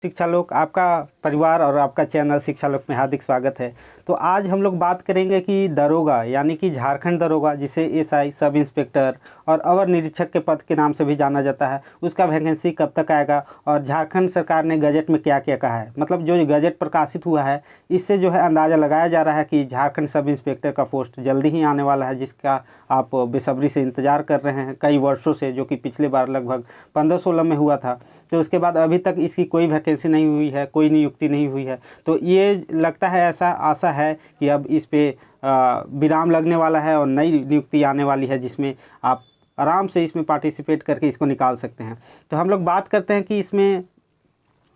शिक्षा लोक, आपका परिवार और आपका चैनल शिक्षा लोक में हार्दिक स्वागत है। तो आज हम लोग बात करेंगे कि दरोगा यानी कि झारखंड दरोगा, जिसे एसआई, सब इंस्पेक्टर और अवर निरीक्षक के पद के नाम से भी जाना जाता है, उसका वैकेंसी कब तक आएगा और झारखंड सरकार ने गजट में क्या क्या कहा है। मतलब जो गजट प्रकाशित हुआ है, इससे जो है अंदाज़ा लगाया जा रहा है कि झारखंड सब इंस्पेक्टर का पोस्ट जल्दी ही आने वाला है, जिसका आप बेसब्री से इंतज़ार कर रहे हैं कई वर्षों से, जो कि पिछले बार लगभग 15-16 में हुआ था। तो उसके बाद अभी तक इसकी कोई वैकेंसी नहीं हुई है, कोई नियुक्ति नहीं हुई है। तो ये लगता है, ऐसा आशा है कि अब इस पे विराम लगने वाला है और नई नियुक्ति आने वाली है, जिसमें आप आराम से इसमें पार्टिसिपेट करके इसको निकाल सकते हैं। तो हम लोग बात करते हैं कि इसमें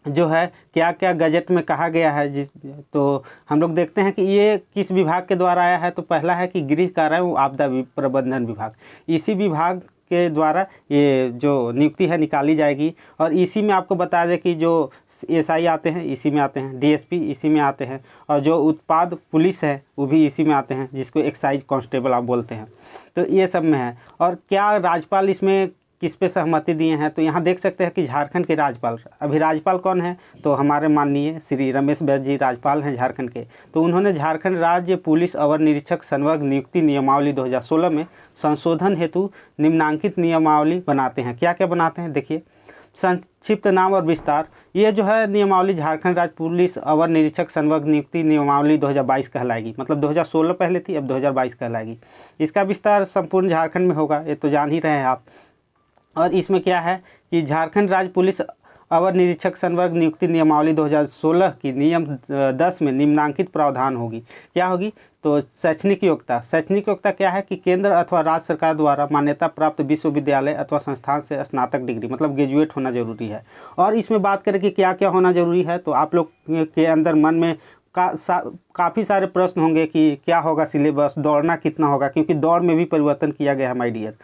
जो है क्या क्या गजट में कहा गया है। तो हम लोग देखते हैं कि ये किस विभाग के द्वारा आया है। तो पहला है कि गृह कारा एवं आपदा प्रबंधन विभाग, इसी विभाग के द्वारा ये जो नियुक्ति है निकाली जाएगी। और इसी में आपको बता दें कि जो एसआई आते हैं इसी में आते हैं, डीएसपी इसी में आते हैं, और जो उत्पाद पुलिस है वो भी इसी में आते हैं, जिसको एक्साइज कांस्टेबल आप बोलते हैं। तो ये सब में है। और क्या राज्यपाल इसमें किस पे सहमति दिए हैं, तो यहाँ देख सकते हैं कि झारखंड के राज्यपाल, अभी राज्यपाल कौन है, तो हमारे माननीय श्री रमेश बैस जी राज्यपाल हैं झारखंड के। तो उन्होंने झारखंड राज्य पुलिस अवर निरीक्षक संवर्ग नियुक्ति नियमावली 2016 में संशोधन हेतु निम्नांकित नियमावली बनाते हैं। क्या क्या बनाते हैं देखिए, संक्षिप्त नाम और विस्तार। ये जो है नियमावली झारखंड राज्य पुलिस अवर निरीक्षक संवर्ग नियुक्ति नियमावली 2022 कहलाएगी। मतलब 2016 पहले थी, अब 2022 कहलाएगी। इसका विस्तार संपूर्ण झारखंड में होगा, ये तो जान ही रहे हैं आप। और इसमें क्या है कि झारखंड राज्य पुलिस अवर निरीक्षक संवर्ग नियुक्ति नियमावली 2016 की नियम 10 में निम्नांकित प्रावधान होगी। क्या होगी, तो शैक्षणिक योग्यता। शैक्षणिक योग्यता क्या है कि केंद्र अथवा राज्य सरकार द्वारा मान्यता प्राप्त विश्वविद्यालय अथवा संस्थान से स्नातक डिग्री, मतलब ग्रेजुएट होना जरूरी है। और इसमें बात करें कि क्या क्या होना जरूरी है, तो आप लोग के अंदर मन में काफ़ी सारे प्रश्न होंगे कि क्या होगा सिलेबस, दौड़ना कितना होगा, क्योंकि दौड़ में भी परिवर्तन किया गया है माय डियर।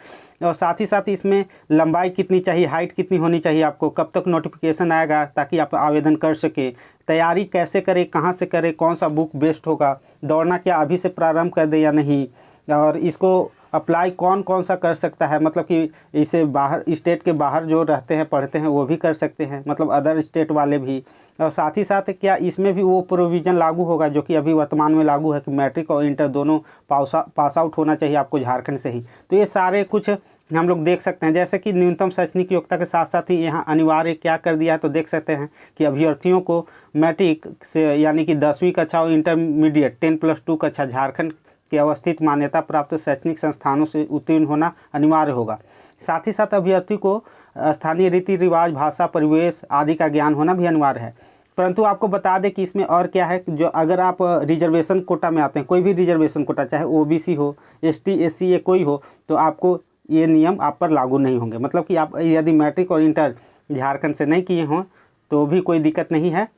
और साथ ही साथ इसमें लंबाई कितनी चाहिए, हाइट कितनी होनी चाहिए आपको, कब तक नोटिफिकेशन आएगा ताकि आप आवेदन कर सकें, तैयारी कैसे करें, कहाँ से करें, कौन सा बुक बेस्ट होगा, दौड़ना क्या अभी से प्रारंभ कर दे या नहीं, और इसको अप्लाई कौन कौन सा कर सकता है। मतलब कि इसे बाहर, स्टेट के बाहर जो रहते हैं पढ़ते हैं वो भी कर सकते हैं, मतलब अदर स्टेट वाले भी। और साथ ही साथ क्या इसमें भी वो प्रोविज़न लागू होगा जो कि अभी वर्तमान में लागू है कि मैट्रिक और इंटर दोनों पास आउट होना चाहिए आपको झारखंड से ही। तो ये सारे कुछ हम लोग देख सकते हैं, जैसे कि न्यूनतम शैक्षणिक योग्यता के साथ साथ ही यहाँ अनिवार्य क्या कर दिया है। तो देख सकते हैं कि अभ्यर्थियों को मैट्रिक से यानी कि 10वीं कक्षा और इंटरमीडिएट 10+2 कक्षा झारखंड के अवस्थित मान्यता प्राप्त शैक्षणिक संस्थानों से उत्तीर्ण होना अनिवार्य होगा। साथ ही साथ अभ्यर्थी को स्थानीय रीति रिवाज, भाषा, परिवेश आदि का ज्ञान होना भी अनिवार्य है। परंतु आपको बता दें कि इसमें और क्या है, जो अगर आप रिजर्वेशन कोटा में आते हैं, कोई भी रिजर्वेशन कोटा, चाहे ओबीसी हो, एसटी, एससी या कोई हो, तो आपको ये नियम आप पर लागू नहीं होंगे। मतलब कि आप यदि मैट्रिक और इंटर झारखंड से नहीं किए हों तो भी कोई दिक्कत नहीं है,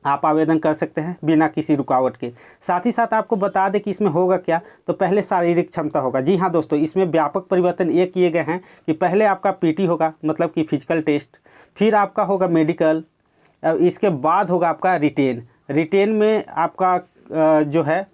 आप आवेदन कर सकते हैं बिना किसी रुकावट के। साथ ही साथ आपको बता दें कि इसमें होगा क्या, तो पहले शारीरिक क्षमता होगा। जी हाँ दोस्तों, इसमें व्यापक परिवर्तन ये किए गए हैं कि पहले आपका पीटी होगा, मतलब कि फिजिकल टेस्ट, फिर आपका होगा मेडिकल, इसके बाद होगा आपका रिटेन में आपका जो है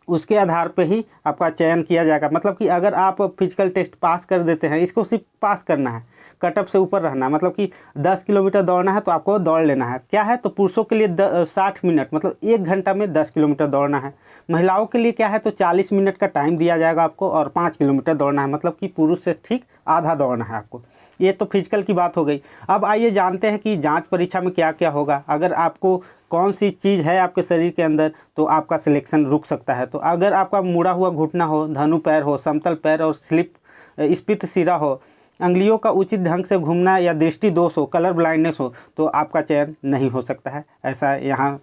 उसके आधार पे ही आपका चयन किया जाएगा। मतलब कि अगर आप फिजिकल टेस्ट पास कर देते हैं, इसको सिर्फ पास करना है, कटअप से ऊपर रहना है। मतलब कि 10 किलोमीटर दौड़ना है तो आपको दौड़ लेना है। क्या है, तो पुरुषों के लिए 60 मिनट, मतलब 1 घंटा में 10 किलोमीटर दौड़ना है। महिलाओं के लिए क्या है, तो 40 मिनट का टाइम दिया जाएगा आपको और 5 किलोमीटर दौड़ना है। मतलब कि पुरुष से ठीक आधा दौड़ना है आपको। ये तो फिजिकल की बात हो गई। अब आइए जानते हैं कि जांच परीक्षा में क्या क्या होगा। अगर आपको कौन सी चीज़ है आपके शरीर के अंदर तो आपका सिलेक्शन रुक सकता है। तो अगर आपका मुड़ा हुआ घुटना हो, धनु पैर हो, समतल पैर और स्पित सिरा हो, अंगुलियों का उचित ढंग से घूमना या दृष्टि दोष हो, कलर ब्लाइंडनेस हो, तो आपका चयन नहीं हो सकता है। ऐसा यहाँ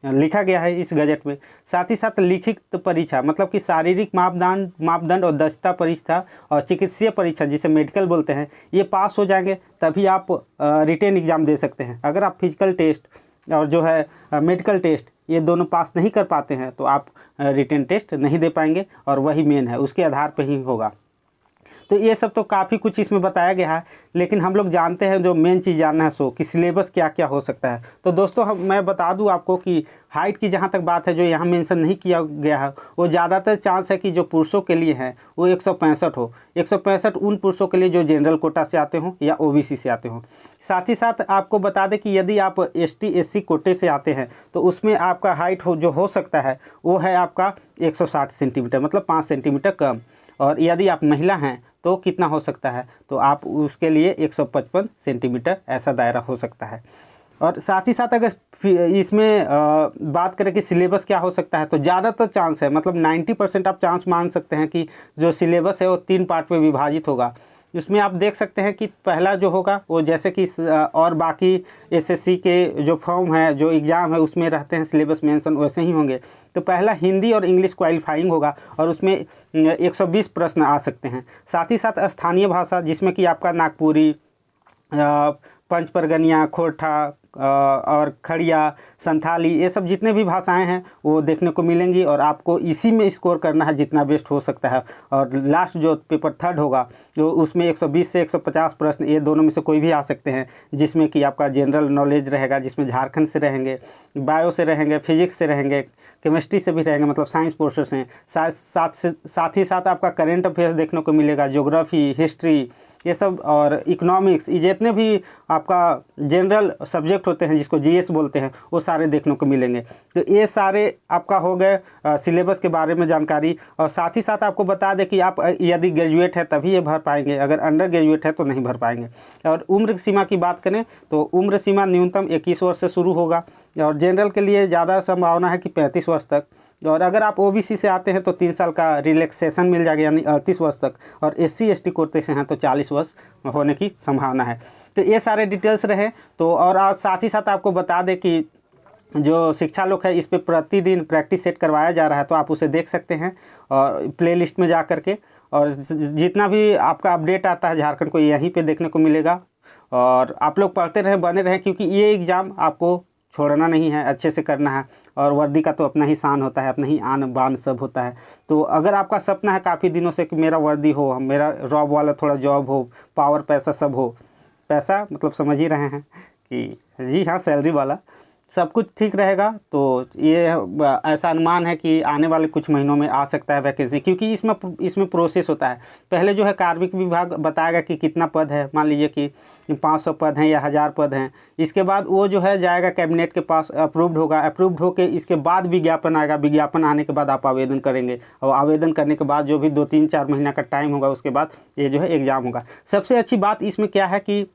लिखा गया है इस गजट में। साथ ही साथ लिखित परीक्षा, मतलब कि शारीरिक मापदंड और दक्षता परीक्षा और चिकित्सीय परीक्षा जिसे मेडिकल बोलते हैं, ये पास हो जाएंगे तभी आप रिटेन एग्ज़ाम दे सकते हैं। अगर आप फिजिकल टेस्ट और जो है मेडिकल टेस्ट ये दोनों पास नहीं कर पाते हैं तो आप रिटेन टेस्ट नहीं दे पाएंगे, और वही मेन है, उसके आधार पर ही होगा। तो ये सब तो काफ़ी कुछ इसमें बताया गया है, लेकिन हम लोग जानते हैं जो मेन चीज़ जानना है सो कि सिलेबस क्या क्या हो सकता है। तो दोस्तों मैं बता दूं आपको कि हाइट की जहाँ तक बात है जो यहाँ मेंशन नहीं किया गया है, वो ज़्यादातर चांस है कि जो पुरुषों के लिए है वो 165 हो। 165 उन पुरुषों के लिए जो जनरल कोटा से आते हों या ओबीसी से आते हों। साथ ही साथ आपको बता दें कि यदि आप एसटी एससी कोटे से आते हैं तो उसमें आपका हाइट जो हो सकता है वो है आपका 160 सेंटीमीटर, मतलब 5 सेंटीमीटर कम। और यदि आप महिला हैं तो कितना हो सकता है, तो आप उसके लिए 155 सेंटीमीटर ऐसा दायरा हो सकता है। और साथ ही साथ अगर इसमें बात करें कि सिलेबस क्या हो सकता है, तो ज़्यादातर चांस है, मतलब 90% आप चांस मान सकते हैं कि जो सिलेबस है वो 3 पार्ट में विभाजित होगा। इसमें आप देख सकते हैं कि पहला जो होगा वो जैसे कि और बाकी एसएससी के जो फॉर्म है, जो एग्ज़ाम है उसमें रहते हैं सिलेबस मेंशन, वैसे ही होंगे। तो पहला हिंदी और इंग्लिश क्वालिफाइंग होगा और उसमें 120 प्रश्न आ सकते हैं। साथ ही साथ स्थानीय भाषा, जिसमें कि आपका नागपुरी, पंच परगनिया, खोरठा और खड़िया, संथाली, ये सब जितने भी भाषाएं हैं वो देखने को मिलेंगी और आपको इसी में स्कोर करना है जितना बेस्ट हो सकता है। और लास्ट जो पेपर थर्ड होगा जो उसमें 120 से 150 प्रश्न, ये दोनों में से कोई भी आ सकते हैं, जिसमें कि आपका जनरल नॉलेज रहेगा, जिसमें झारखंड से रहेंगे, बायो से रहेंगे, फिजिक्स से रहेंगे, केमिस्ट्री से भी रहेंगे, मतलब साइंस पोर्शन हैं। साथ ही साथ आपका करेंट अफेयर्स देखने को मिलेगा, ज्योग्राफी, हिस्ट्री, ये सब, और इकोनॉमिक्स, ये जितने भी आपका जनरल सब्जेक्ट होते हैं जिसको जीएस बोलते हैं वो सारे देखने को मिलेंगे। तो ये सारे आपका हो गए सिलेबस के बारे में जानकारी। और साथ ही साथ आपको बता दें कि आप यदि ग्रेजुएट है तभी ये भर पाएंगे, अगर अंडर ग्रेजुएट है तो नहीं भर पाएंगे। और उम्र सीमा की बात करें तो उम्र सीमा न्यूनतम 21 वर्ष से शुरू होगा और जनरल के लिए ज़्यादा संभावना है कि 35 वर्ष तक। और अगर आप ओबीसी से आते हैं तो 3 साल का रिलैक्सेशन मिल जाएगा, यानी 38 वर्ष तक। और एससी एसटी कोटे से हैं तो 40 वर्ष होने की संभावना है। तो ये सारे डिटेल्स रहे। तो और साथ ही साथ आपको बता दें कि जो शिक्षा लोक है इस पे प्रतिदिन प्रैक्टिस सेट करवाया जा रहा है, तो आप उसे देख सकते हैं और प्ले लिस्ट में जा कर के। और जितना भी आपका अपडेट आता है झारखंड को यहीं पे देखने को मिलेगा। और आप लोग पढ़ते रहें, बने रहें, क्योंकि ये एग्ज़ाम आपको छोड़ना नहीं है, अच्छे से करना है। और वर्दी का तो अपना ही शान होता है, अपना ही आन बान सब होता है। तो अगर आपका सपना है काफ़ी दिनों से कि मेरा वर्दी हो, मेरा रॉब वाला थोड़ा जॉब हो, पावर पैसा सब हो, पैसा मतलब समझ ही रहे हैं कि जी हाँ सैलरी वाला सब कुछ ठीक रहेगा, तो ये ऐसा अनुमान है कि आने वाले कुछ महीनों में आ सकता है वैकेंसी। क्योंकि इसमें प्रोसेस होता है। पहले जो है कार्मिक विभाग बताएगा कि कितना पद है, मान लीजिए कि 500 पद हैं या 1000 पद हैं। इसके बाद वो जो है जाएगा कैबिनेट के पास, अप्रूव्ड होगा, अप्रूव्ड होके इसके बाद विज्ञापन आएगा, विज्ञापन आने के बाद आप आवेदन करेंगे और आवेदन करने के बाद जो भी 2-3-4 महीना का टाइम होगा उसके बाद ये जो है एग्ज़ाम होगा। सबसे अच्छी बात इसमें क्या है कि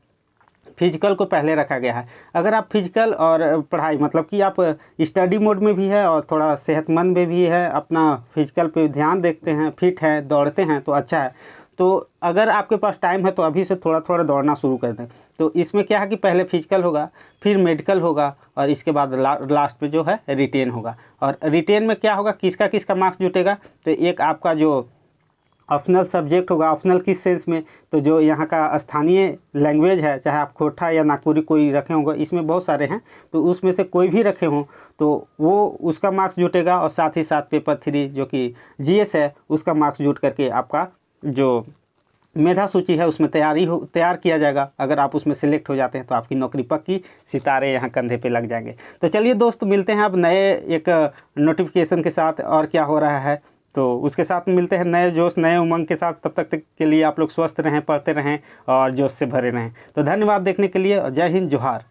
फिजिकल को पहले रखा गया है। अगर आप फिजिकल और पढ़ाई, मतलब कि आप स्टडी मोड में भी है और थोड़ा सेहतमंद में भी है, अपना फिजिकल पे ध्यान देखते हैं, फिट हैं, दौड़ते हैं तो अच्छा है। तो अगर आपके पास टाइम है तो अभी से थोड़ा थोड़ा दौड़ना शुरू कर दें। तो इसमें क्या है कि पहले फिजिकल होगा, फिर मेडिकल होगा और इसके बाद लास्ट पे जो है रिटेन होगा। और रिटेन में क्या होगा, किसका किसका मार्क्स जुटेगा, तो एक आपका जो ऑप्शनल सब्जेक्ट होगा, ऑप्शनल किस सेंस में, तो जो यहाँ का स्थानीय लैंग्वेज है, चाहे आप खोरठा या नागपुरी कोई रखे होंगे, इसमें बहुत सारे हैं, तो उसमें से कोई भी रखे हों तो वो उसका मार्क्स जुटेगा। और साथ ही साथ पेपर 3 जो कि जीएस है उसका मार्क्स जुट करके आपका जो मेधा सूची है उसमें तैयार किया जाएगा। अगर आप उसमें सिलेक्ट हो जाते हैं तो आपकी नौकरी पक्की, सितारे यहाँ कंधे पे लग जाएंगे। तो चलिए दोस्त, मिलते हैं अब नए एक नोटिफिकेशन के साथ और क्या हो रहा है, तो उसके साथ मिलते हैं नए जोश नए उमंग के साथ। तब तक के लिए आप लोग स्वस्थ रहें, पढ़ते रहें और जोश से भरे रहें। तो धन्यवाद देखने के लिए और जय हिंद, जोहार।